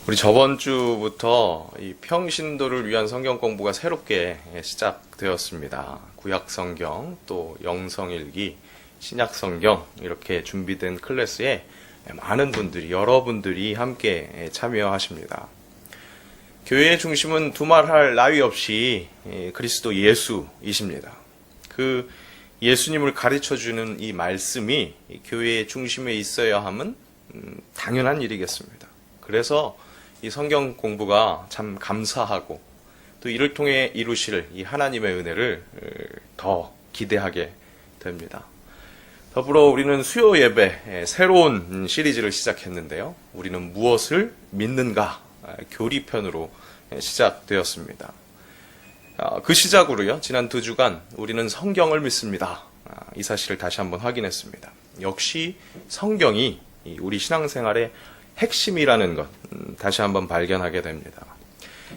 우리 저번 주부터 이 평신도를 위한 성경 공부가 새롭게 시작되었습니다. 구약 성경, 또 영성일기, 신약 성경 이렇게 준비된 클래스에 많은 분들이, 여러분들이 함께 참여하십니다. 교회의 중심은 두말할 나위 없이 그리스도 예수이십니다. 그 예수님을 가르쳐주는 이 말씀이 교회의 중심에 있어야 함은 당연한 일이겠습니다. 그래서 이 성경 공부가 참 감사하고 또 이를 통해 이루실 이 하나님의 은혜를 더 기대하게 됩니다. 더불어 우리는 수요 예배 새로운 시리즈를 시작했는데요. 우리는 무엇을 믿는가 교리편으로 시작되었습니다. 그 시작으로요. 지난 2주간 우리는 성경을 믿습니다. 이 사실을 다시 한번 확인했습니다. 역시 성경이 우리 신앙생활의 핵심이라는 것 다시 한번 발견하게 됩니다.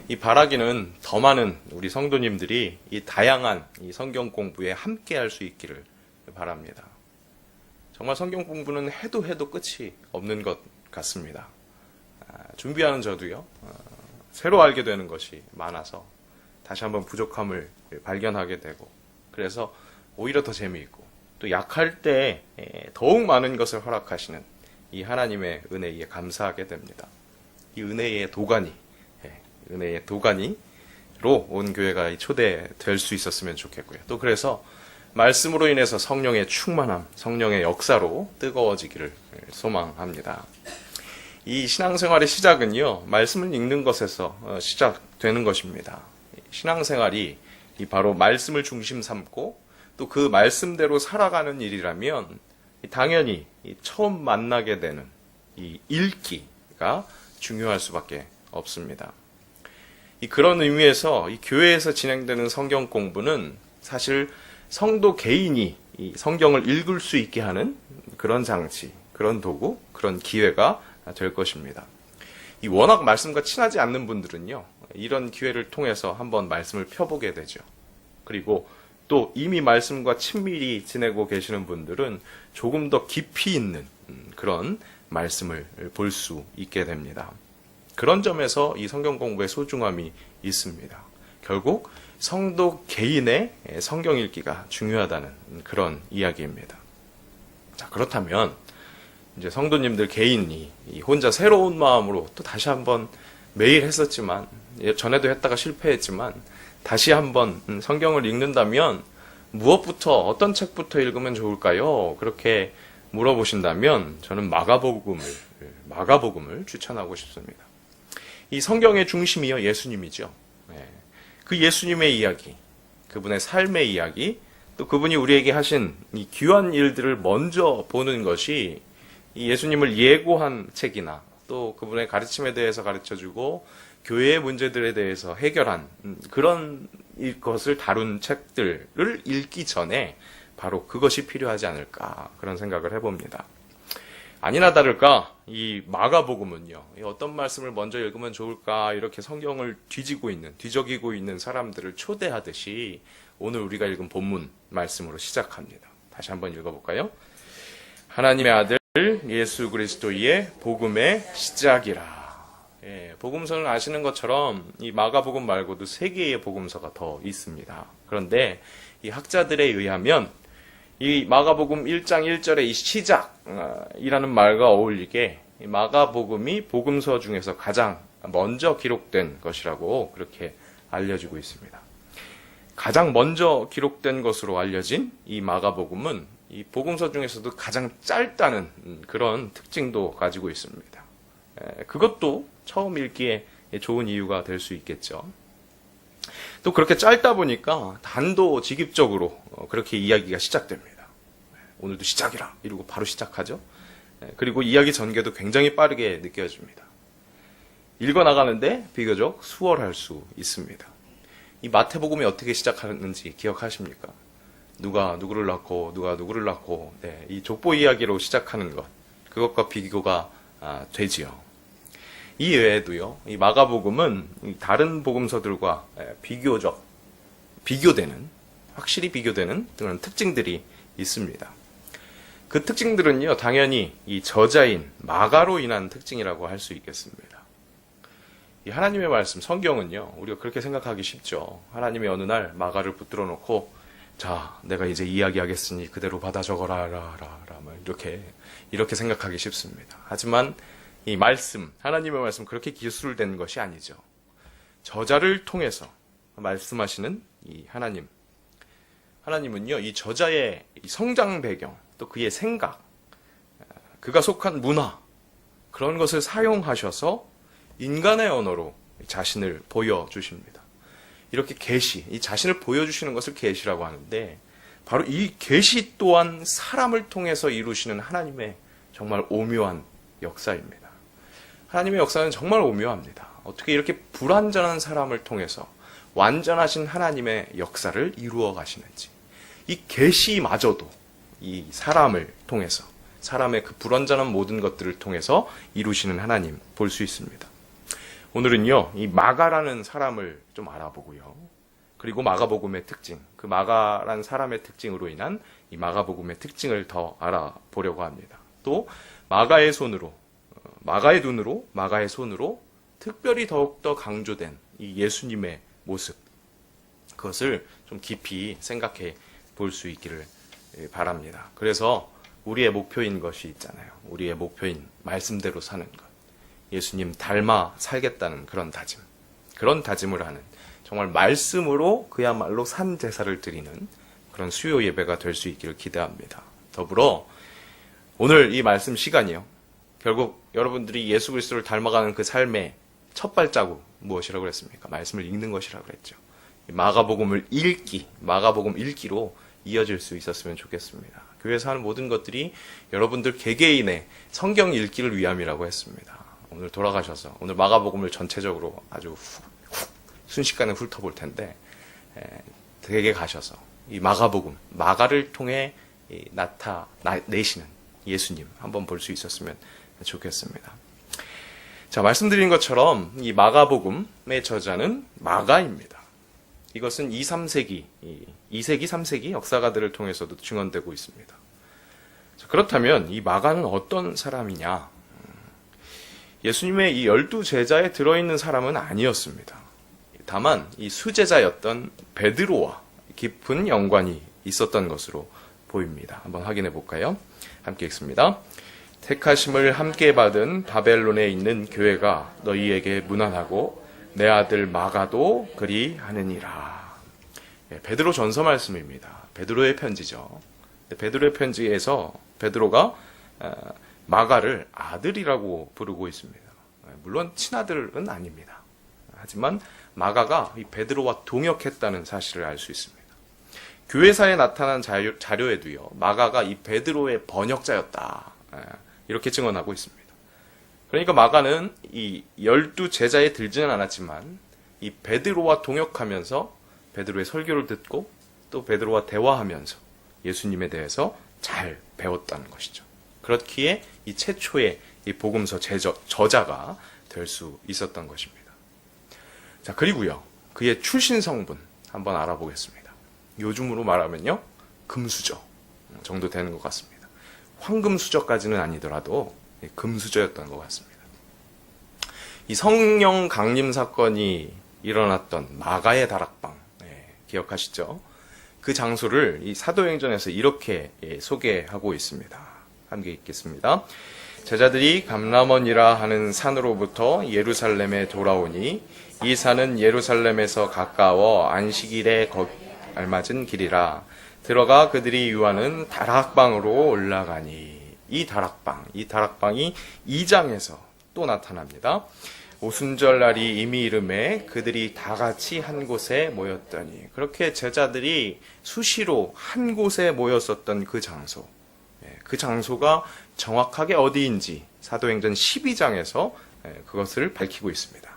이 바라기는 더 많은 우리 성도님들이 이 다양한 이 성경 공부에 함께 할 수 있기를 바랍니다. 정말 성경 공부는 해도 끝이 없는 것 같습니다. 준비하는 저도요. 새로 알게 되는 것이 많아서 다시 한번 부족함을 발견하게 되고 그래서 오히려 더 재미있고 또 약할 때 더욱 많은 것을 허락하시는 이 하나님의 은혜에 감사하게 됩니다. 이 은혜의 도가니로 온 교회가 초대될 수 있었으면 좋겠고요. 또 그래서 말씀으로 인해서 성령의 충만함, 성령의 역사로 뜨거워지기를 소망합니다. 이 신앙생활의 시작은요, 말씀을 읽는 것에서 시작되는 것입니다. 신앙생활이 바로 말씀을 중심 삼고 또 그 말씀대로 살아가는 일이라면 당연히 처음 만나게 되는 이 읽기가 중요할 수밖에 없습니다. 그런 의미에서 이 교회에서 진행되는 성경 공부는 사실 성도 개인이 이 성경을 읽을 수 있게 하는 그런 장치, 그런 도구, 그런 기회가 될 것입니다. 이 워낙 말씀과 친하지 않는 분들은요, 이런 기회를 통해서 한번 말씀을 펴보게 되죠. 그리고 또 이미 말씀과 친밀히 지내고 계시는 분들은 조금 더 깊이 있는 그런 말씀을 볼 수 있게 됩니다. 그런 점에서 이 성경 공부의 소중함이 있습니다. 결국 성도 개인의 성경 읽기가 중요하다는 그런 이야기입니다. 자, 그렇다면 이제 성도님들 개인이 혼자 새로운 마음으로 또 다시 한번 매일 했었지만 전에도 했다가 실패했지만 다시 한번 성경을 읽는다면 무엇부터 어떤 책부터 읽으면 좋을까요? 그렇게 물어보신다면 저는 마가복음을 추천하고 싶습니다. 이 성경의 중심이요 예수님이죠. 그 예수님의 이야기, 그분의 삶의 이야기, 또 그분이 우리에게 하신 이 귀한 일들을 먼저 보는 것이 이 예수님을 예고한 책이나 또 그분의 가르침에 대해서 가르쳐주고 교회의 문제들에 대해서 해결한 그런 것을 다룬 책들을 읽기 전에 바로 그것이 필요하지 않을까 그런 생각을 해봅니다. 아니나 다를까 이 마가복음은요. 어떤 말씀을 먼저 읽으면 좋을까 이렇게 성경을 뒤적이고 있는 사람들을 초대하듯이 오늘 우리가 읽은 본문 말씀으로 시작합니다. 다시 한번 읽어볼까요? 하나님의 아들 예수 그리스도의 복음의 시작이라. 복음서는 아시는 것처럼 이 마가복음 말고도 3개의 복음서가 더 있습니다. 그런데 이 학자들에 의하면 이 마가복음 1장 1절의 이 시작이라는 말과 어울리게 이 마가복음이 복음서 중에서 가장 먼저 기록된 것이라고 그렇게 알려지고 있습니다. 가장 먼저 기록된 것으로 알려진 이 마가복음은 이 복음서 중에서도 가장 짧다는 그런 특징도 가지고 있습니다. 그것도 처음 읽기에 좋은 이유가 될 수 있겠죠. 또 그렇게 짧다 보니까 단도직입적으로 그렇게 이야기가 시작됩니다. 오늘도 시작이라 이러고 바로 시작하죠. 그리고 이야기 전개도 굉장히 빠르게 느껴집니다. 읽어나가는데 비교적 수월할 수 있습니다. 이 마태복음이 어떻게 시작하는지 기억하십니까? 누가 누구를 낳고 누가 누구를 낳고 이 족보 이야기로 시작하는 것 그것과 비교가 되지요. 이 외에도요, 이 마가복음은 다른 복음서들과 확실히 비교되는 그런 특징들이 있습니다. 그 특징들은요, 당연히 이 저자인 마가로 인한 특징이라고 할 수 있겠습니다. 이 하나님의 말씀, 성경은요, 우리가 그렇게 생각하기 쉽죠. 하나님이 어느 날 마가를 붙들어 놓고, 자, 내가 이제 이야기하겠으니 그대로 받아 적어라, 이렇게 생각하기 쉽습니다. 하지만 이 말씀, 하나님의 말씀 그렇게 기술된 것이 아니죠. 저자를 통해서 말씀하시는 이 하나님은요, 이 저자의 성장 배경, 또 그의 생각, 그가 속한 문화, 그런 것을 사용하셔서 인간의 언어로 자신을 보여주십니다. 이렇게 계시, 이 자신을 보여주시는 것을 계시라고 하는데, 바로 이 계시 또한 사람을 통해서 이루시는 하나님의 정말 오묘한 역사입니다. 하나님의 역사는 정말 오묘합니다. 어떻게 이렇게 불완전한 사람을 통해서 완전하신 하나님의 역사를 이루어 가시는지, 이 계시마저도 이 사람을 통해서, 사람의 그 불완전한 모든 것들을 통해서 이루시는 하나님 볼 수 있습니다. 오늘은요, 이 마가라는 사람을 좀 알아보고요. 그리고 마가복음의 특징, 그 마가라는 사람의 특징으로 인한 이 마가복음의 특징을 더 알아보려고 합니다. 또 마가의 눈으로, 마가의 손으로 특별히 더욱더 강조된 이 예수님의 모습, 그것을 좀 깊이 생각해 볼 수 있기를 바랍니다. 그래서 우리의 목표인 것이 있잖아요. 우리의 목표인 말씀대로 사는 것. 예수님 닮아 살겠다는 그런 다짐을 하는, 정말 말씀으로 그야말로 산 제사를 드리는 그런 수요 예배가 될 수 있기를 기대합니다. 더불어 오늘 이 말씀 시간이요, 결국 여러분들이 예수 그리스도를 닮아가는 그 삶의 첫 발자국 무엇이라고 그랬습니까? 말씀을 읽는 것이라고 그랬죠. 마가복음 읽기로 이어질 수 있었으면 좋겠습니다. 교회에서 하는 모든 것들이 여러분들 개개인의 성경 읽기를 위함이라고 했습니다. 오늘 돌아가셔서 오늘 마가복음을 전체적으로 아주 순식간에 훑어볼 텐데, 댁에 가셔서 이 마가복음, 마가를 통해 나타내시는 예수님 한번 볼 수 있었으면 좋겠습니다. 자, 말씀드린 것처럼 이 마가복음의 저자는 마가입니다. 이것은 2, 3세기, 2세기, 3세기 역사가들을 통해서도 증언되고 있습니다. 자, 그렇다면 이 마가는 어떤 사람이냐? 예수님의 이 12제자에 들어있는 사람은 아니었습니다. 다만 이 수제자였던 베드로와 깊은 연관이 있었던 것으로 보입니다. 한번 확인해 볼까요? 함께 읽습니다. 택하심을 함께 받은 바벨론에 있는 교회가 너희에게 문안하고 내 아들 마가도 그리하느니라. 베드로 전서 말씀입니다. 베드로의 편지죠. 베드로의 편지에서 베드로가 마가를 아들이라고 부르고 있습니다. 물론 친아들은 아닙니다. 하지만 마가가 이 베드로와 동역했다는 사실을 알 수 있습니다. 교회사에 나타난 자료에도요, 마가가 이 베드로의 번역자였다, 이렇게 증언하고 있습니다. 그러니까 마가는 이 12제자에 들지는 않았지만 이 베드로와 동역하면서 베드로의 설교를 듣고 또 베드로와 대화하면서 예수님에 대해서 잘 배웠다는 것이죠. 그렇기에 이 최초의 이 복음서 저자가 될 수 있었던 것입니다. 자, 그리고요, 그의 출신 성분 한번 알아보겠습니다. 요즘으로 말하면요, 금수저 정도 되는 것 같습니다. 황금수저까지는 아니더라도 금수저였던 것 같습니다. 이 성령 강림 사건이 일어났던 마가의 다락방, 기억하시죠? 그 장소를 이 사도행전에서 이렇게 소개하고 있습니다. 함께 읽겠습니다. 제자들이 감람원이라 하는 산으로부터 예루살렘에 돌아오니 이 산은 예루살렘에서 가까워 안식일에 알맞은 길이라. 들어가 그들이 유하는 다락방으로 올라가니. 이 다락방이 2장에서 또 나타납니다. 오순절 날이 이미 이름에 그들이 다 같이 한 곳에 모였더니. 그렇게 제자들이 수시로 한 곳에 모였었던 그 장소, 그 장소가 정확하게 어디인지 사도행전 12장에서 그것을 밝히고 있습니다.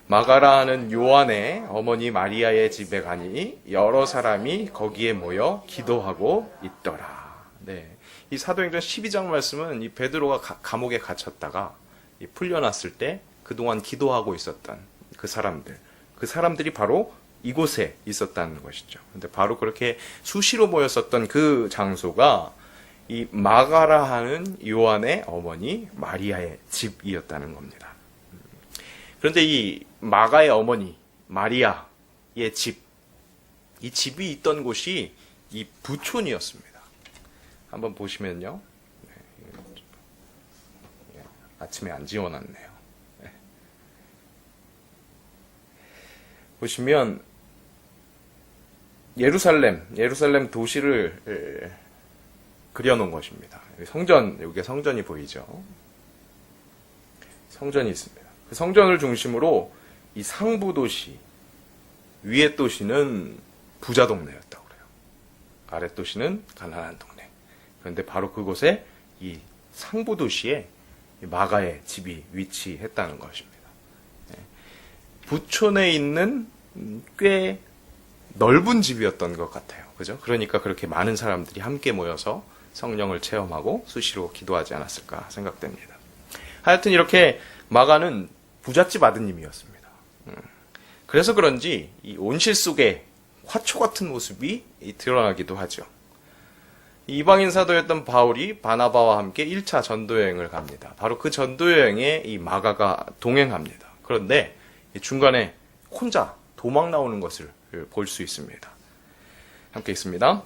마가라는 요한의 어머니 마리아의 집에 가니 여러 사람이 거기에 모여 기도하고 있더라. 이 사도행전 12장 말씀은 이 베드로가 감옥에 갇혔다가 풀려났을 때 그동안 기도하고 있었던 그 사람들이 바로 이곳에 있었다는 것이죠. 근데 바로 그렇게 수시로 모였었던 그 장소가 이 마가라 하는 요한의 어머니 마리아의 집이었다는 겁니다. 그런데 이 마가의 어머니 마리아의 집, 이 집이 있던 곳이 이 부촌이었습니다. 한번 보시면요. 아침에 안 지워놨네요. 보시면 예루살렘 도시를 그려놓은 것입니다. 여기에 성전이 보이죠. 성전이 있습니다. 그 성전을 중심으로 이 상부 도시, 위의 도시는 부자 동네였다고 그래요. 아래 도시는 가난한 동네. 그런데 바로 그곳에 이 상부 도시에 마가의 집이 위치했다는 것입니다. 부촌에 있는 꽤 넓은 집이었던 것 같아요. 그죠? 그러니까 그렇게 많은 사람들이 함께 모여서 성령을 체험하고 수시로 기도하지 않았을까 생각됩니다. 하여튼 이렇게 마가는 부잣집 아드님이었습니다. 그래서 그런지 이 온실 속에 화초 같은 모습이 드러나기도 하죠. 이방인 사도였던 바울이 바나바와 함께 1차 전도여행을 갑니다. 바로 그 전도여행에 이 마가가 동행합니다. 그런데 중간에 혼자 도망 나오는 것을 볼 수 있습니다. 함께 있습니다.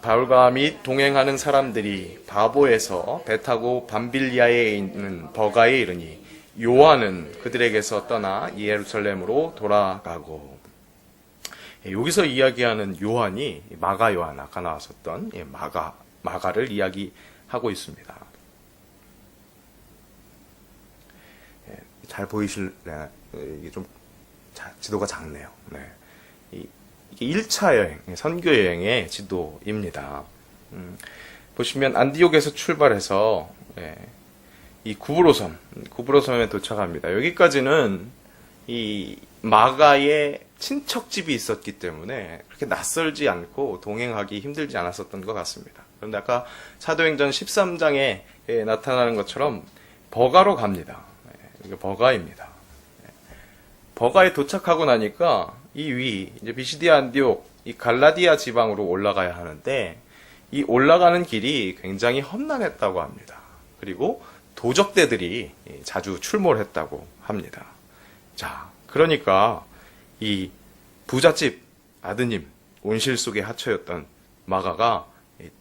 바울과 및 동행하는 사람들이 바보에서 배 타고 밤빌리아에 있는 버가에 이르니 요한은 그들에게서 떠나 예루살렘으로 돌아가고, 여기서 이야기하는 요한이 마가 요한, 아까 나왔었던 마가를 이야기하고 있습니다. 잘 보이실래요? 이게 좀 지도가 작네요. 이게 1차 여행, 선교 여행의 지도입니다. 보시면 안디옥에서 출발해서 이 구브로섬에 도착합니다. 여기까지는 이 마가의 친척집이 있었기 때문에 그렇게 낯설지 않고 동행하기 힘들지 않았었던 것 같습니다. 그런데 아까 사도행전 13장에 나타나는 것처럼 버가로 갑니다. 이게 버가입니다. 버가에 도착하고 나니까 이제 비시디아 안디옥, 이 갈라디아 지방으로 올라가야 하는데 이 올라가는 길이 굉장히 험난했다고 합니다. 그리고 도적대들이 자주 출몰했다고 합니다. 자, 그러니까 이 부잣집 아드님, 온실 속의 하처였던 마가가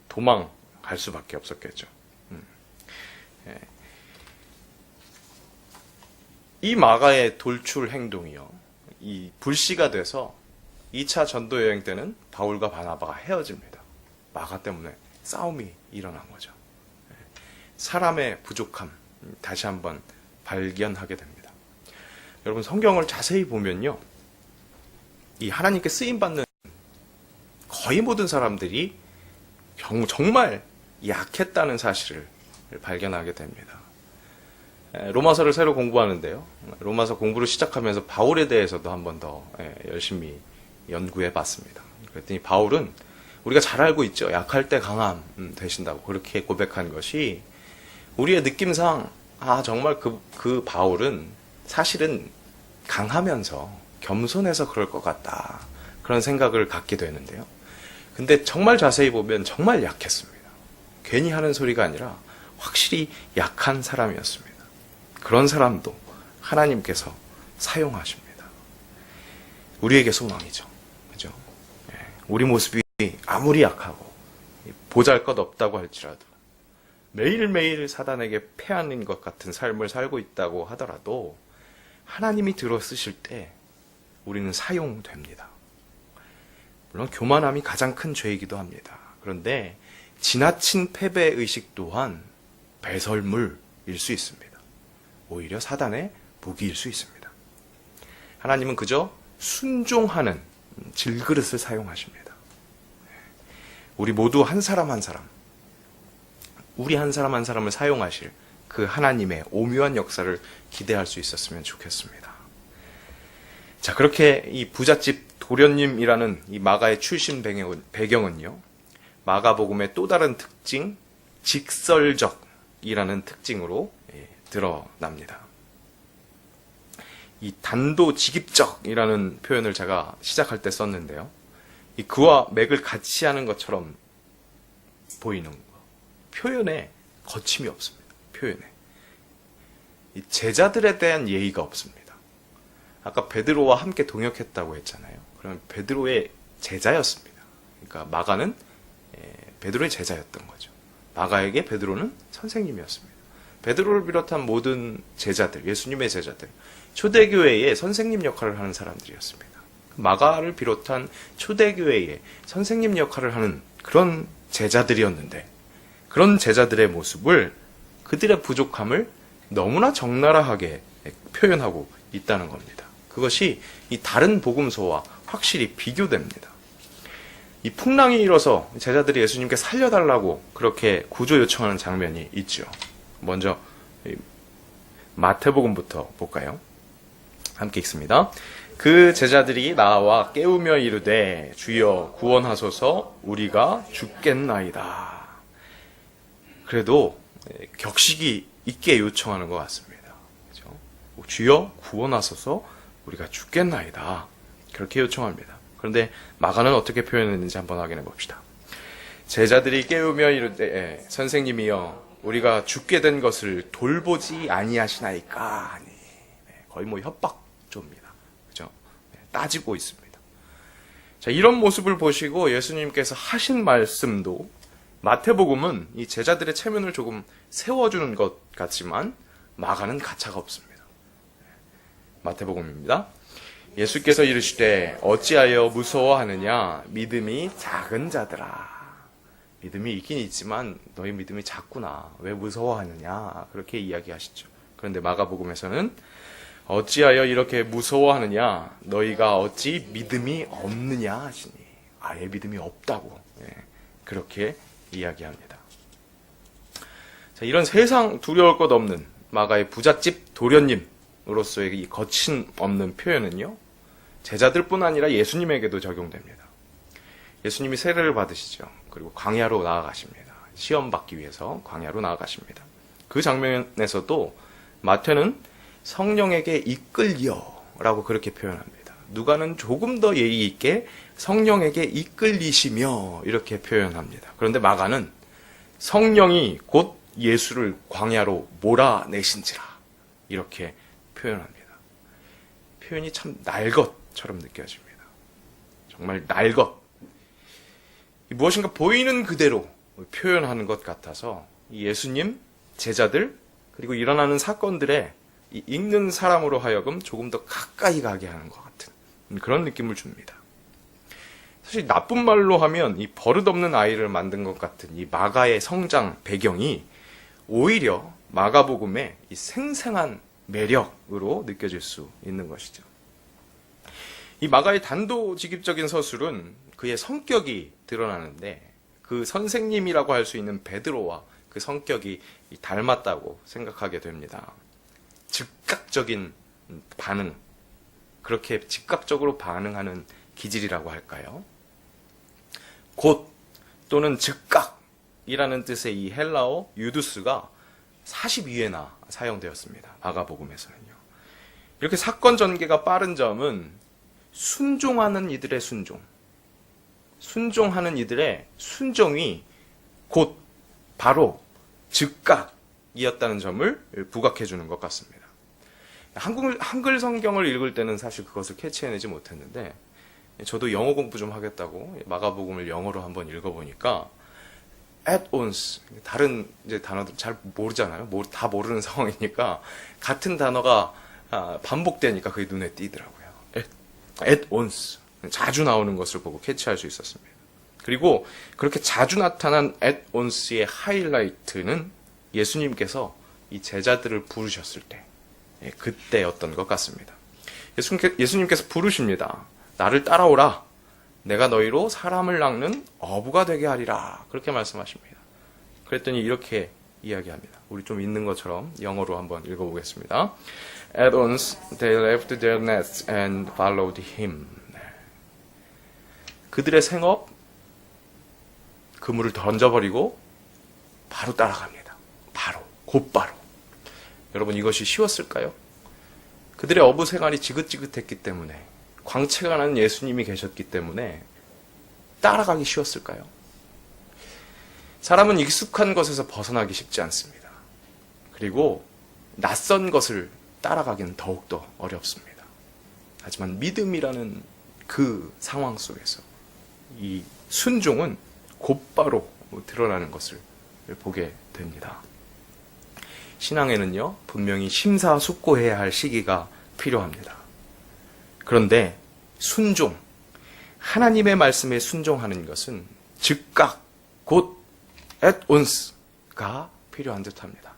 도망갈 수밖에 없었겠죠. 이 마가의 돌출 행동이요, 이 불씨가 돼서 2차 전도 여행 때는 바울과 바나바가 헤어집니다. 마가 때문에 싸움이 일어난 거죠. 사람의 부족함 다시 한번 발견하게 됩니다. 여러분, 성경을 자세히 보면요, 이 하나님께 쓰임받는 거의 모든 사람들이 정말 약했다는 사실을 발견하게 됩니다. 로마서를 새로 공부하는데요, 로마서 공부를 시작하면서 바울에 대해서도 한 번 더 열심히 연구해 봤습니다. 그랬더니 바울은 우리가 잘 알고 있죠. 약할 때 강함 되신다고 그렇게 고백한 것이, 우리의 느낌상 정말 그 바울은 사실은 강하면서 겸손해서 그럴 것 같다, 그런 생각을 갖게 되는데요. 근데 정말 자세히 보면 정말 약했습니다. 괜히 하는 소리가 아니라 확실히 약한 사람이었습니다. 그런 사람도 하나님께서 사용하십니다. 우리에게 소망이죠. 그죠? 우리 모습이 아무리 약하고 보잘것 없다고 할지라도, 매일매일 사단에게 패하는 것 같은 삶을 살고 있다고 하더라도 하나님이 들어 쓰실 때 우리는 사용됩니다. 물론 교만함이 가장 큰 죄이기도 합니다. 그런데 지나친 패배의식 또한 배설물일 수 있습니다. 오히려 사단의 무기일 수 있습니다. 하나님은 그저 순종하는 질그릇을 사용하십니다. 우리 모두 한 사람 한 사람, 우리 한 사람 한 사람을 사용하실 그 하나님의 오묘한 역사를 기대할 수 있었으면 좋겠습니다. 자, 그렇게 이 부잣집 도련님이라는 이 마가의 출신 배경은요, 마가복음의 또 다른 특징, 직설적이라는 특징으로 드러납니다. 이 단도직입적이라는 표현을 제가 시작할 때 썼는데요, 이 그와 맥을 같이 하는 것처럼 보이는 거, 표현에 거침이 없습니다. 표현에 이 제자들에 대한 예의가 없습니다. 아까 베드로와 함께 동역했다고 했잖아요. 그러면 베드로의 제자였습니다. 그러니까 마가는 베드로의 제자였던 거죠. 마가에게 베드로는 선생님이었습니다. 베드로를 비롯한 모든 제자들, 예수님의 제자들, 초대교회의 선생님 역할을 하는 사람들이었습니다. 마가를 비롯한 초대교회의 선생님 역할을 하는 그런 제자들이었는데, 그런 제자들의 모습을, 그들의 부족함을 너무나 적나라하게 표현하고 있다는 겁니다. 그것이 이 다른 복음서와 확실히 비교됩니다. 이 풍랑이 일어서 제자들이 예수님께 살려달라고 그렇게 구조 요청하는 장면이 있죠. 먼저 마태복음부터 볼까요? 함께 읽습니다. 그 제자들이 나와 깨우며 이르되 주여 구원하소서 우리가 죽겠나이다. 그래도 격식이 있게 요청하는 것 같습니다. 그렇죠? 주여 구원하소서 우리가 죽겠나이다. 그렇게 요청합니다. 그런데 마가는 어떻게 표현했는지 한번 확인해 봅시다. 제자들이 깨우며 이르되 선생님이여 우리가 죽게 된 것을 돌보지 아니하시나이까. 거의 협박조입니다. 그죠? 따지고 있습니다. 자, 이런 모습을 보시고 예수님께서 하신 말씀도 마태복음은 이 제자들의 체면을 조금 세워주는 것 같지만 마가는 가차가 없습니다. 마태복음입니다. 예수께서 이르시되 어찌하여 무서워하느냐 믿음이 작은 자들아. 믿음이 있긴 있지만 너희 믿음이 작구나. 왜 무서워하느냐. 그렇게 이야기하시죠. 그런데 마가복음에서는 어찌하여 이렇게 무서워하느냐. 너희가 어찌 믿음이 없느냐 하시니. 아예 믿음이 없다고. 그렇게 이야기합니다. 자, 이런 세상 두려울 것 없는 마가의 부잣집 도련님으로서의 이 거침없는 표현은요. 제자들뿐 아니라 예수님에게도 적용됩니다. 예수님이 세례를 받으시죠. 그리고 광야로 나아가십니다. 시험 받기 위해서 광야로 나아가십니다. 그 장면에서도 마태는 성령에게 이끌려라고 그렇게 표현합니다. 누가는 조금 더 예의 있게 성령에게 이끌리시며 이렇게 표현합니다. 그런데 마가는 성령이 곧 예수를 광야로 몰아내신지라 이렇게 표현합니다. 표현이 참 날 것처럼 느껴집니다. 정말 날 것. 무엇인가 보이는 그대로 표현하는 것 같아서 예수님, 제자들, 그리고 일어나는 사건들에 읽는 사람으로 하여금 조금 더 가까이 가게 하는 것 같은 그런 느낌을 줍니다. 사실 나쁜 말로 하면 이 버릇없는 아이를 만든 것 같은 이 마가의 성장 배경이 오히려 마가복음의 이 생생한 매력으로 느껴질 수 있는 것이죠. 이 마가의 단도직입적인 서술은 그의 성격이 드러나는데 그 선생님이라고 할 수 있는 베드로와 그 성격이 닮았다고 생각하게 됩니다. 즉각적인 반응, 그렇게 즉각적으로 반응하는 기질이라고 할까요? 곧 또는 즉각이라는 뜻의 이 헬라어 유두스가 42회나 사용되었습니다. 마가복음에서는요. 이렇게 사건 전개가 빠른 점은 순종하는 이들의 순종하는 이들의 순종이 곧 바로 즉각이었다는 점을 부각해 주는 것 같습니다. 한글 성경을 읽을 때는 사실 그것을 캐치해내지 못했는데 저도 영어 공부 좀 하겠다고 마가복음을 영어로 한번 읽어보니까 at once, 다른 이제 단어들 잘 모르잖아요. 다 모르는 상황이니까 같은 단어가 반복되니까 그게 눈에 띄더라고요. at once, 자주 나오는 것을 보고 캐치할 수 있었습니다. 그리고 그렇게 자주 나타난 at once의 하이라이트는 예수님께서 이 제자들을 부르셨을 때, 그때였던 것 같습니다. 예수님께서 부르십니다. 나를 따라오라. 내가 너희로 사람을 낚는 어부가 되게 하리라. 그렇게 말씀하십니다. 그랬더니 이렇게 이야기합니다. 우리 좀 있는 것처럼 영어로 한번 읽어보겠습니다. At once they left their nets and followed him. 그들의 생업, 그물을 던져버리고 바로 따라갑니다. 곧바로. 여러분, 이것이 쉬웠을까요? 그들의 어부 생활이 지긋지긋했기 때문에, 광채가 나는 예수님이 계셨기 때문에 따라가기 쉬웠을까요? 사람은 익숙한 것에서 벗어나기 쉽지 않습니다. 그리고 낯선 것을 따라가기는 더욱더 어렵습니다. 하지만 믿음이라는 그 상황 속에서 이 순종은 곧바로 드러나는 것을 보게 됩니다. 신앙에는요, 분명히 심사숙고해야 할 시기가 필요합니다. 그런데 순종, 하나님의 말씀에 순종하는 것은 즉각, 곧 at once가 필요한 듯합니다.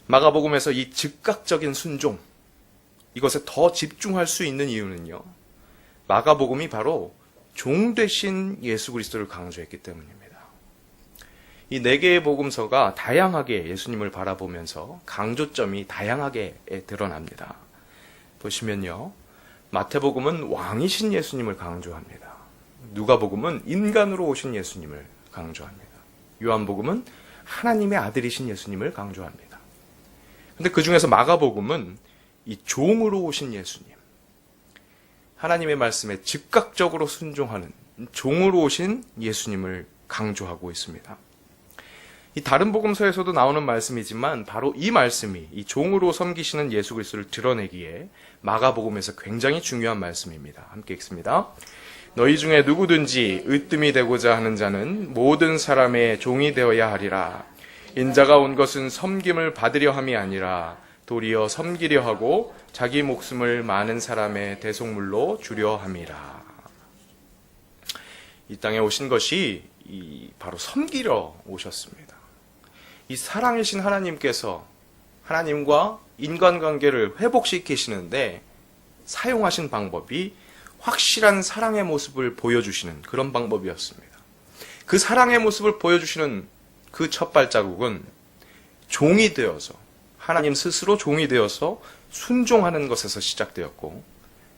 마가복음에서 이 즉각적인 순종, 이것에 더 집중할 수 있는 이유는요, 마가복음이 바로 종 되신 예수 그리스도를 강조했기 때문입니다. 이 4개의 복음서가 다양하게 예수님을 바라보면서 강조점이 다양하게 드러납니다. 보시면요, 마태복음은 왕이신 예수님을 강조합니다. 누가복음은 인간으로 오신 예수님을 강조합니다. 요한복음은 하나님의 아들이신 예수님을 강조합니다. 근데 그 중에서 마가복음은 이 종으로 오신 예수님, 하나님의 말씀에 즉각적으로 순종하는 종으로 오신 예수님을 강조하고 있습니다. 이 다른 복음서에서도 나오는 말씀이지만 바로 이 말씀이 이 종으로 섬기시는 예수 그리스도를 드러내기에 마가복음에서 굉장히 중요한 말씀입니다. 함께 읽습니다. 너희 중에 누구든지 으뜸이 되고자 하는 자는 모든 사람의 종이 되어야 하리라. 인자가 온 것은 섬김을 받으려 함이 아니라 도리어 섬기려 하고 자기 목숨을 많은 사람의 대속물로 주려 함이라. 이 땅에 오신 것이 바로 섬기려 오셨습니다. 이 사랑이신 하나님께서 하나님과 인간관계를 회복시키시는데 사용하신 방법이 확실한 사랑의 모습을 보여주시는 그런 방법이었습니다. 그 사랑의 모습을 보여주시는 그 첫 발자국은 종이 되어서, 하나님 스스로 종이 되어서 순종하는 것에서 시작되었고,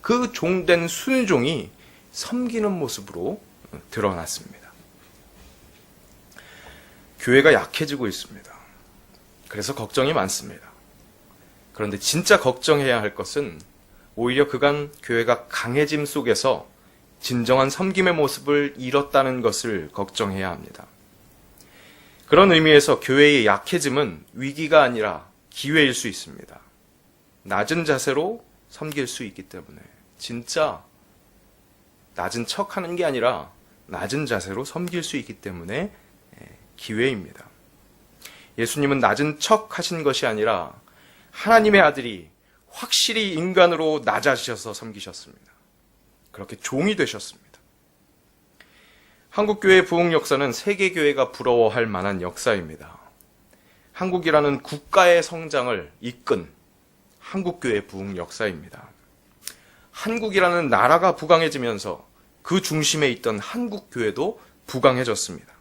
그 종된 순종이 섬기는 모습으로 드러났습니다. 교회가 약해지고 있습니다. 그래서 걱정이 많습니다. 그런데 진짜 걱정해야 할 것은 오히려 그간 교회가 강해짐 속에서 진정한 섬김의 모습을 잃었다는 것을 걱정해야 합니다. 그런 의미에서 교회의 약해짐은 위기가 아니라 기회일 수 있습니다. 낮은 자세로 섬길 수 있기 때문에, 진짜 낮은 척 하는 게 아니라 낮은 자세로 섬길 수 있기 때문에 기회입니다. 예수님은 낮은 척 하신 것이 아니라 하나님의 아들이 확실히 인간으로 낮아지셔서 섬기셨습니다. 그렇게 종이 되셨습니다. 한국교회의 부흥 역사는 세계교회가 부러워할 만한 역사입니다. 한국이라는 국가의 성장을 이끈 한국교회 부흥 역사입니다. 한국이라는 나라가 부강해지면서 그 중심에 있던 한국교회도 부강해졌습니다.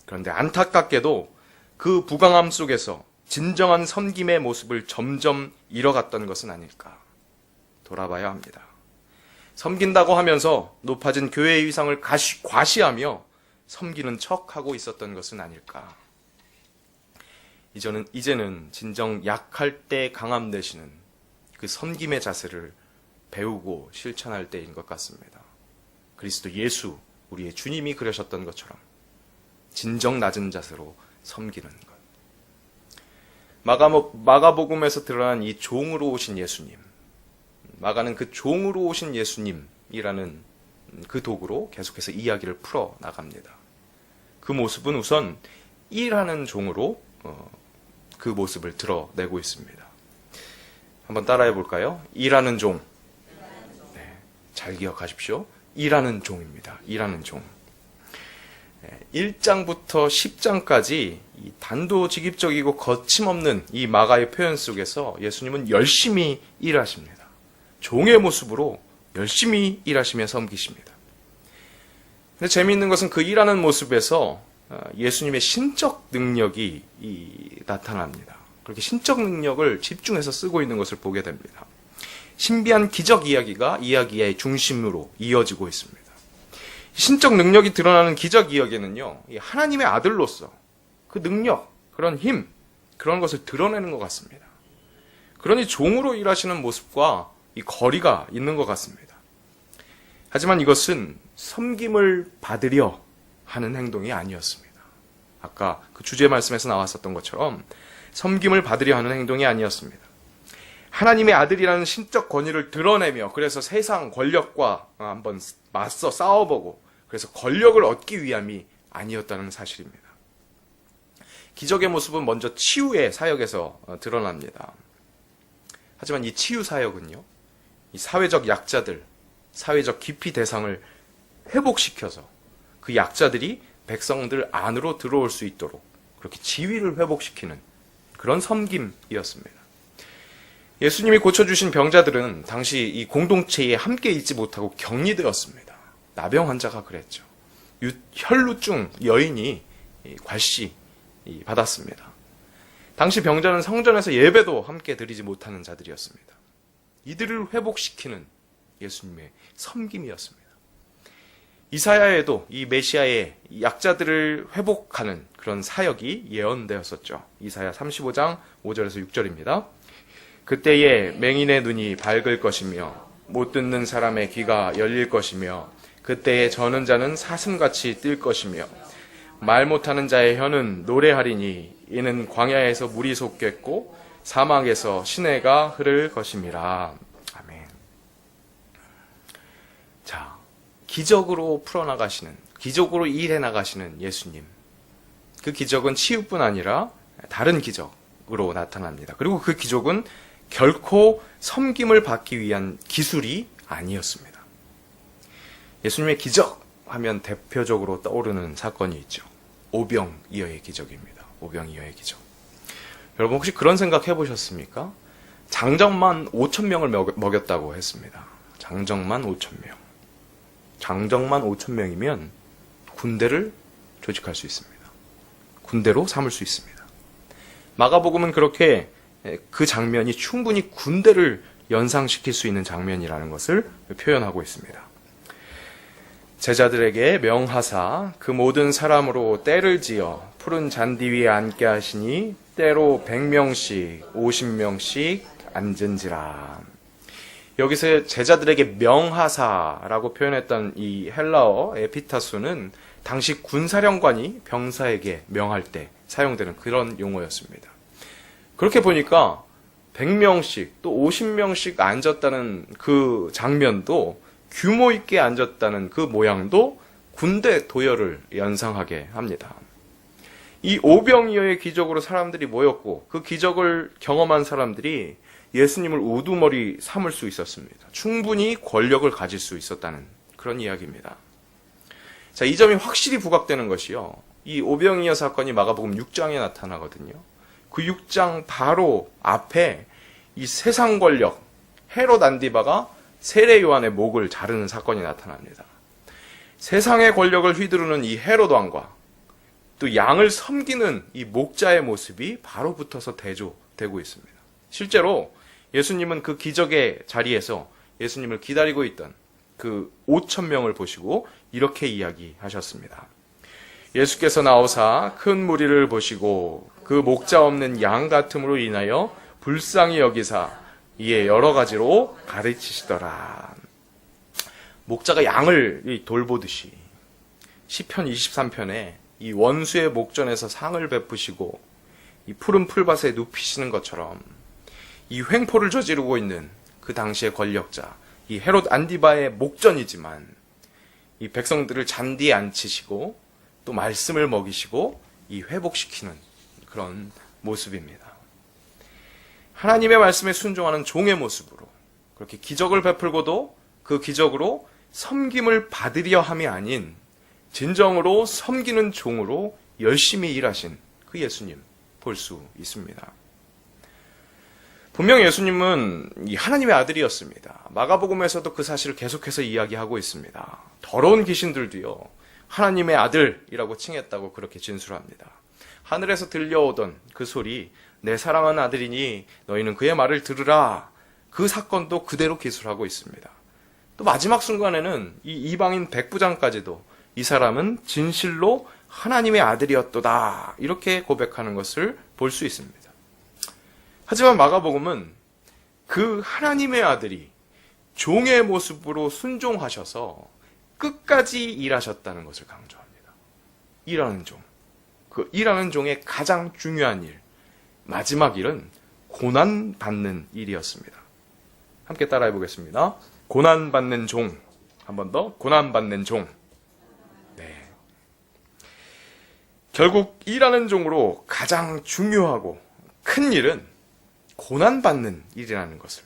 그런데 안타깝게도 그 부강함 속에서 진정한 섬김의 모습을 점점 잃어갔던 것은 아닐까 돌아봐야 합니다. 섬긴다고 하면서 높아진 교회의 위상을 과시하며 섬기는 척하고 있었던 것은 아닐까. 이제는 진정 약할 때 강함 되시는 그 섬김의 자세를 배우고 실천할 때인 것 같습니다. 그리스도 예수, 우리의 주님이 그러셨던 것처럼 진정 낮은 자세로 섬기는 것. 마가복음에서 드러난 이 종으로 오신 예수님, 마가는 그 종으로 오신 예수님이라는 그 도구로 계속해서 이야기를 풀어 나갑니다. 그 모습은 우선 일하는 종으로 그 모습을 드러내고 있습니다. 한번 따라해 볼까요? 일하는 종. 네, 잘 기억하십시오. 일하는 종입니다. 일하는 종. 1장부터 10장까지 단도직입적이고 거침없는 이 마가의 표현 속에서 예수님은 열심히 일하십니다. 종의 모습으로 열심히 일하시며 섬기십니다. 근데 재미있는 것은 그 일하는 모습에서 예수님의 신적 능력이 나타납니다. 그렇게 신적 능력을 집중해서 쓰고 있는 것을 보게 됩니다. 신비한 기적 이야기가 이야기의 중심으로 이어지고 있습니다. 신적 능력이 드러나는 기적 이야기는요, 하나님의 아들로서 그 능력, 그런 힘, 그런 것을 드러내는 것 같습니다. 그러니 종으로 일하시는 모습과 이 거리가 있는 것 같습니다. 하지만 이것은 섬김을 받으려 하는 행동이 아니었습니다. 아까 그 주제 말씀에서 나왔었던 것처럼 섬김을 받으려 하는 행동이 아니었습니다. 하나님의 아들이라는 신적 권위를 드러내며 그래서 세상 권력과 한번 맞서 싸워보고 그래서 권력을 얻기 위함이 아니었다는 사실입니다. 기적의 모습은 먼저 치유의 사역에서 드러납니다. 하지만 이 치유 사역은요, 이 사회적 약자들, 사회적 기피 대상을 회복시켜서 그 약자들이 백성들 안으로 들어올 수 있도록 그렇게 지위를 회복시키는 그런 섬김이었습니다. 예수님이 고쳐주신 병자들은 당시 이 공동체에 함께 있지 못하고 격리되었습니다. 나병 환자가 그랬죠. 혈루증 여인이 괄시 받았습니다. 당시 병자는 성전에서 예배도 함께 드리지 못하는 자들이었습니다. 이들을 회복시키는 예수님의 섬김이었습니다. 이사야에도 이 메시아의 약자들을 회복하는 그런 사역이 예언되었었죠. 이사야 35장 5절에서 6절입니다. 그때에 맹인의 눈이 밝을 것이며 못 듣는 사람의 귀가 열릴 것이며 그때에 저는 자는 사슴같이 뛸 것이며 말 못하는 자의 혀는 노래하리니 이는 광야에서 물이 솟겠고 사막에서 시내가 흐를 것임이라. 아멘. 자, 기적으로 풀어나가시는, 기적으로 일해 나가시는 예수님. 그 기적은 치유뿐 아니라 다른 기적으로 나타납니다. 그리고 그 기적은 결코 섬김을 받기 위한 기술이 아니었습니다. 예수님의 기적 하면 대표적으로 떠오르는 사건이 있죠. 오병이어의 기적입니다. 오병이어의 기적. 여러분 혹시 그런 생각 해보셨습니까? 장정만 5,000명을 먹였다고 했습니다. 장정만 5,000명. 장정만 5,000명이면 군대를 조직할 수 있습니다. 군대로 삼을 수 있습니다. 마가복음은 그렇게 그 장면이 충분히 군대를 연상시킬 수 있는 장면이라는 것을 표현하고 있습니다. 제자들에게 명하사 그 모든 사람으로 떼를 지어 푸른 잔디 위에 앉게 하시니 때로 100명씩 50명씩 앉은지라. 여기서 제자들에게 명하사라고 표현했던 이 헬라어 에피타수는 당시 군사령관이 병사에게 명할 때 사용되는 그런 용어였습니다. 그렇게 보니까 100명씩 또 50명씩 앉았다는 그 장면도 규모 있게 앉았다는 그 모양도 군대 도열을 연상하게 합니다. 이 오병이어의 기적으로 사람들이 모였고 그 기적을 경험한 사람들이 예수님을 우두머리 삼을 수 있었습니다. 충분히 권력을 가질 수 있었다는 그런 이야기입니다. 자, 이 점이 확실히 부각되는 것이요. 이 오병이어 사건이 마가복음 6장에 나타나거든요. 그 6장 바로 앞에 이 세상 권력 헤롯 안디바가 세례 요한의 목을 자르는 사건이 나타납니다. 세상의 권력을 휘두르는 이 헤롯 왕과 또 양을 섬기는 이 목자의 모습이 바로 붙어서 대조되고 있습니다. 실제로 예수님은 그 기적의 자리에서 예수님을 기다리고 있던 그 5,000명을 보시고 이렇게 이야기하셨습니다. 예수께서 나오사 큰 무리를 보시고 그 목자 없는 양 같음으로 인하여 불쌍히 여기사 이에 여러 가지로 가르치시더라. 목자가 양을 돌보듯이 시편 23편에 이 원수의 목전에서 상을 베푸시고 이 푸른 풀밭에 눕히시는 것처럼 이 횡포를 저지르고 있는 그 당시의 권력자 이 헤롯 안디바의 목전이지만 이 백성들을 잔디에 앉히시고 또 말씀을 먹이시고 이 회복시키는 그런 모습입니다. 하나님의 말씀에 순종하는 종의 모습으로 그렇게 기적을 베풀고도 그 기적으로 섬김을 받으려 함이 아닌 진정으로 섬기는 종으로 열심히 일하신 그 예수님 볼 수 있습니다. 분명 예수님은 이 하나님의 아들이었습니다. 마가복음에서도 그 사실을 계속해서 이야기하고 있습니다. 더러운 귀신들도요, 하나님의 아들이라고 칭했다고 그렇게 진술합니다. 하늘에서 들려오던 그 소리, 내 사랑하는 아들이니 너희는 그의 말을 들으라. 그 사건도 그대로 기술하고 있습니다. 또 마지막 순간에는 이 이방인 백부장까지도 이 사람은 진실로 하나님의 아들이었도다. 이렇게 고백하는 것을 볼 수 있습니다. 하지만 마가복음은 그 하나님의 아들이 종의 모습으로 순종하셔서 끝까지 일하셨다는 것을 강조합니다. 일하는 종. 그 일하는 종의 가장 중요한 일, 마지막 일은 고난받는 일이었습니다. 함께 따라해 보겠습니다. 고난받는 종. 한 번 더. 고난받는 종. 네. 결국 일하는 종으로 가장 중요하고 큰 일은 고난받는 일이라는 것을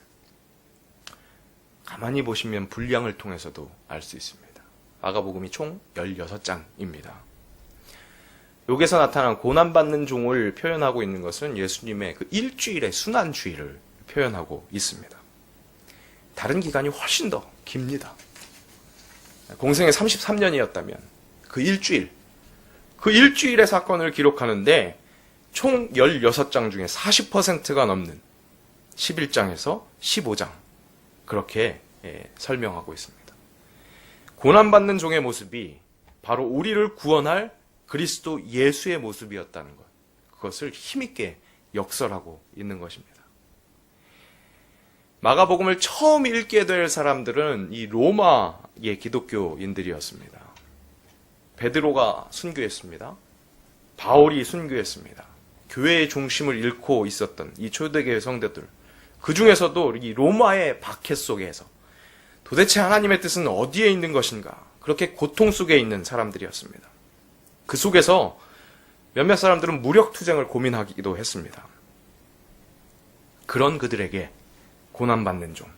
가만히 보시면 분량을 통해서도 알 수 있습니다. 마가복음이 총 16장입니다. 여기서 나타난 고난받는 종을 표현하고 있는 것은 예수님의 그 일주일의 순환주의를 표현하고 있습니다. 다른 기간이 훨씬 더 깁니다. 공생애 33년이었다면 그 일주일의 사건을 기록하는데 총 16장 중에 40%가 넘는 11장에서 15장 그렇게 설명하고 있습니다. 고난받는 종의 모습이 바로 우리를 구원할 그리스도 예수의 모습이었다는 것, 그것을 힘있게 역설하고 있는 것입니다. 마가복음을 처음 읽게 될 사람들은 이 로마의 기독교인들이었습니다. 베드로가 순교했습니다. 바울이 순교했습니다. 교회의 중심을 잃고 있었던 이 초대교회 성도들, 그 중에서도 이 로마의 박해 속에서 도대체 하나님의 뜻은 어디에 있는 것인가, 그렇게 고통 속에 있는 사람들이었습니다. 그 속에서 몇몇 사람들은 무력투쟁을 고민하기도 했습니다. 그런 그들에게 고난받는 종,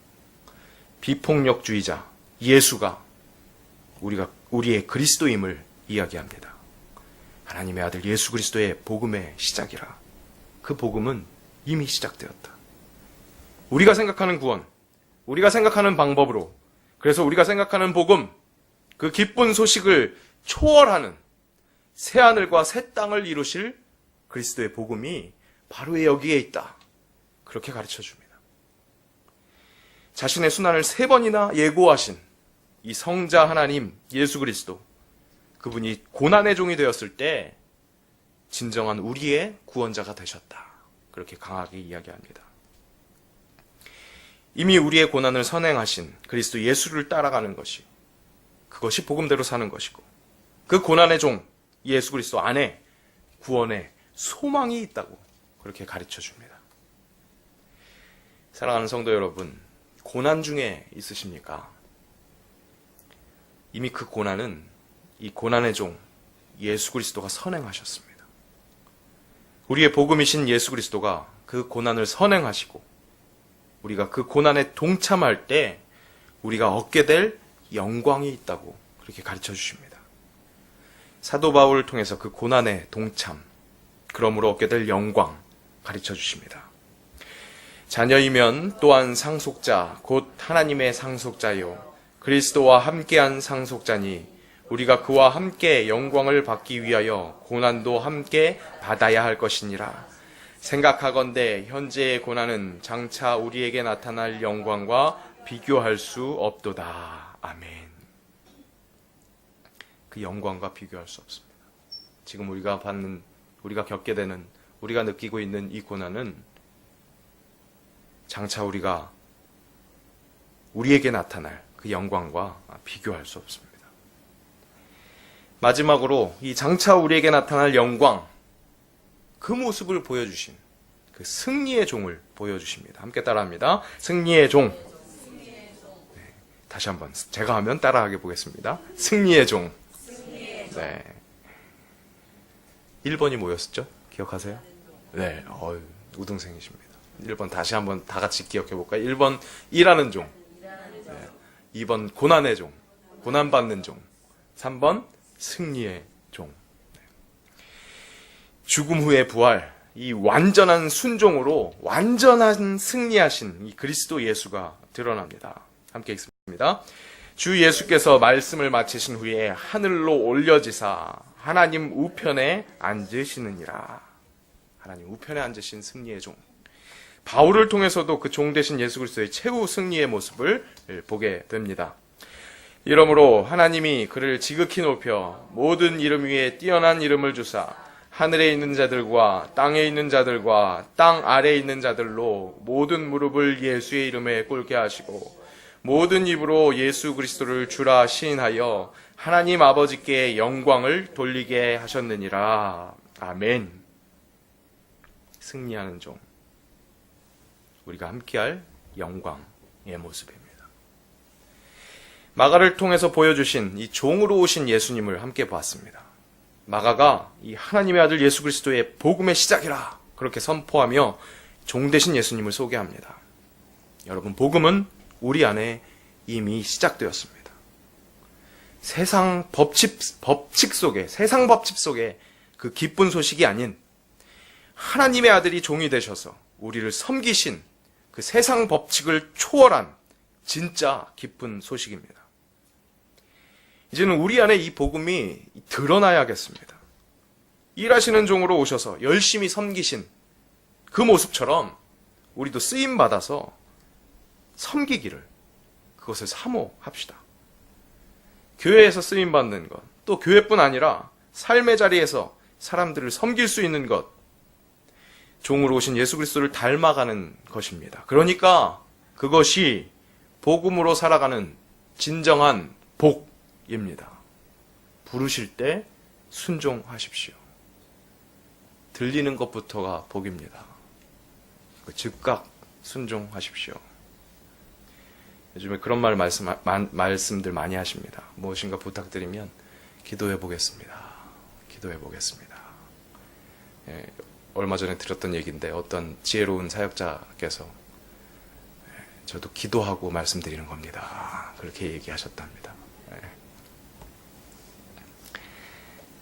비폭력주의자 예수가 우리의 그리스도임을 이야기합니다. 하나님의 아들 예수 그리스도의 복음의 시작이라. 그 복음은 이미 시작되었다. 우리가 생각하는 구원, 우리가 생각하는 방법으로, 그래서 우리가 생각하는 복음, 그 기쁜 소식을 초월하는 새하늘과 새 땅을 이루실 그리스도의 복음이 바로 여기에 있다. 그렇게 가르쳐 줍니다. 자신의 순환을 3번이나 예고하신 이 성자 하나님 예수 그리스도, 그분이 고난의 종이 되었을 때 진정한 우리의 구원자가 되셨다. 그렇게 강하게 이야기합니다. 이미 우리의 고난을 선행하신 그리스도 예수를 따라가는 것이, 그것이 복음대로 사는 것이고, 그 고난의 종 예수 그리스도 안에 구원의 소망이 있다고 그렇게 가르쳐 줍니다. 사랑하는 성도 여러분, 고난 중에 있으십니까? 이미 그 고난은 이 고난의 종 예수 그리스도가 선행하셨습니다. 우리의 복음이신 예수 그리스도가 그 고난을 선행하시고 우리가 그 고난에 동참할 때 우리가 얻게 될 영광이 있다고 그렇게 가르쳐 주십니다. 사도 바울을 통해서 그 고난에 동참, 그러므로 얻게 될 영광 가르쳐 주십니다. 자녀이면 또한 상속자, 곧 하나님의 상속자요 그리스도와 함께한 상속자니 우리가 그와 함께 영광을 받기 위하여 고난도 함께 받아야 할 것이니라. 생각하건대 현재의 고난은 장차 우리에게 나타날 영광과 비교할 수 없도다. 아멘. 그 영광과 비교할 수 없습니다. 지금 우리가 겪게 되는, 우리가 느끼고 있는 이 고난은 장차 우리에게 나타날 그 영광과 비교할 수 없습니다. 마지막으로 이 장차 우리에게 나타날 영광, 그 모습을 보여주신 그 승리의 종을 보여주십니다. 함께 따라합니다. 승리의 종. 네, 다시 한번 제가 하면 따라하게 보겠습니다. 승리의 종. 네. 1번이 뭐였었죠? 기억하세요? 네, 우등생이십니다. 1번 다시 한번 다 같이 기억해 볼까요? 1번 일하는 종, 네. 2번 고난의 종, 고난받는 종, 3번 승리의 종. 네. 죽음 후의 부활, 이 완전한 순종으로 완전한 승리하신 이 그리스도 예수가 드러납니다. 함께 읽습니다. 주 예수께서 말씀을 마치신 후에 하늘로 올려지사 하나님 우편에 앉으시느니라. 하나님 우편에 앉으신 승리의 종. 바울을 통해서도 그 종 되신 예수 그리스도의 최후 승리의 모습을 보게 됩니다. 이러므로 하나님이 그를 지극히 높여 모든 이름 위에 뛰어난 이름을 주사 하늘에 있는 자들과 땅에 있는 자들과 땅 아래에 있는 자들로 모든 무릎을 예수의 이름에 꿇게 하시고 모든 입으로 예수 그리스도를 주라 시인하여 하나님 아버지께 영광을 돌리게 하셨느니라. 아멘. 승리하는 종. 우리가 함께할 영광의 모습입니다. 마가를 통해서 보여주신 이 종으로 오신 예수님을 함께 보았습니다. 마가가 이 하나님의 아들 예수 그리스도의 복음의 시작이라 그렇게 선포하며 종 되신 예수님을 소개합니다. 여러분, 복음은 우리 안에 이미 시작되었습니다. 세상 법칙 속에 그 기쁜 소식이 아닌 하나님의 아들이 종이 되셔서 우리를 섬기신 그 세상 법칙을 초월한 진짜 기쁜 소식입니다. 이제는 우리 안에 이 복음이 드러나야겠습니다. 일하시는 종으로 오셔서 열심히 섬기신 그 모습처럼 우리도 쓰임받아서 섬기기를, 그것을 사모합시다. 교회에서 쓰임받는 것, 또 교회뿐 아니라 삶의 자리에서 사람들을 섬길 수 있는 것, 종으로 오신 예수 그리스도를 닮아가는 것입니다. 그러니까 그것이 복음으로 살아가는 진정한 복입니다. 부르실 때 순종하십시오. 들리는 것부터가 복입니다. 즉각 순종하십시오. 요즘에 그런 말씀들 많이 하십니다. 무엇인가 부탁드리면 기도해 보겠습니다. 기도해 보겠습니다. 예, 얼마 전에 들었던 얘기인데 어떤 지혜로운 사역자께서 저도 기도하고 말씀드리는 겁니다. 그렇게 얘기하셨답니다. 예.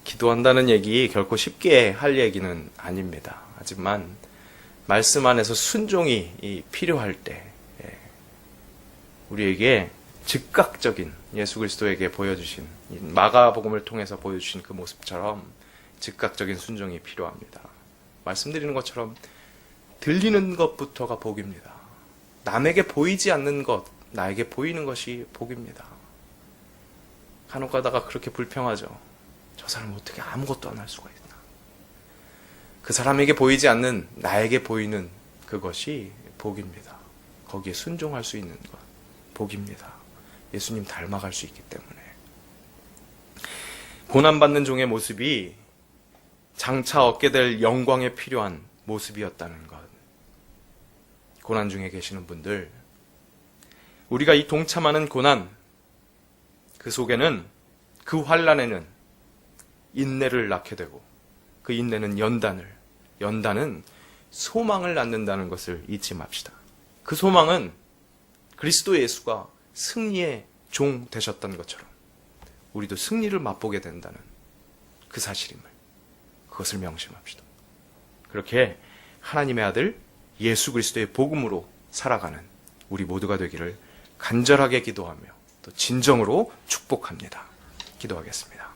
기도한다는 얘기 결코 쉽게 할 얘기는 아닙니다. 하지만 말씀 안에서 순종이 필요할 때 우리에게 즉각적인 예수 그리스도에게 보여주신 마가복음을 통해서 보여주신 그 모습처럼 즉각적인 순종이 필요합니다. 말씀드리는 것처럼 들리는 것부터가 복입니다. 남에게 보이지 않는 것, 나에게 보이는 것이 복입니다. 간혹 가다가 그렇게 불평하죠. 저 사람은 어떻게 아무것도 안 할 수가 있나. 그 사람에게 보이지 않는 나에게 보이는 그것이 복입니다. 거기에 순종할 수 있는 것, 복입니다. 예수님 닮아갈 수 있기 때문에. 고난받는 종의 모습이 장차 얻게 될 영광에 필요한 모습이었다는 것. 고난 중에 계시는 분들, 우리가 이 동참하는 고난, 그 속에는, 그 환난에는 인내를 낳게 되고 그 인내는 연단은 소망을 낳는다는 것을 잊지 맙시다. 그 소망은 그리스도 예수가 승리의 종 되셨던 것처럼 우리도 승리를 맛보게 된다는 그 사실임을, 그것을 명심합시다. 그렇게 하나님의 아들 예수 그리스도의 복음으로 살아가는 우리 모두가 되기를 간절하게 기도하며 또 진정으로 축복합니다. 기도하겠습니다.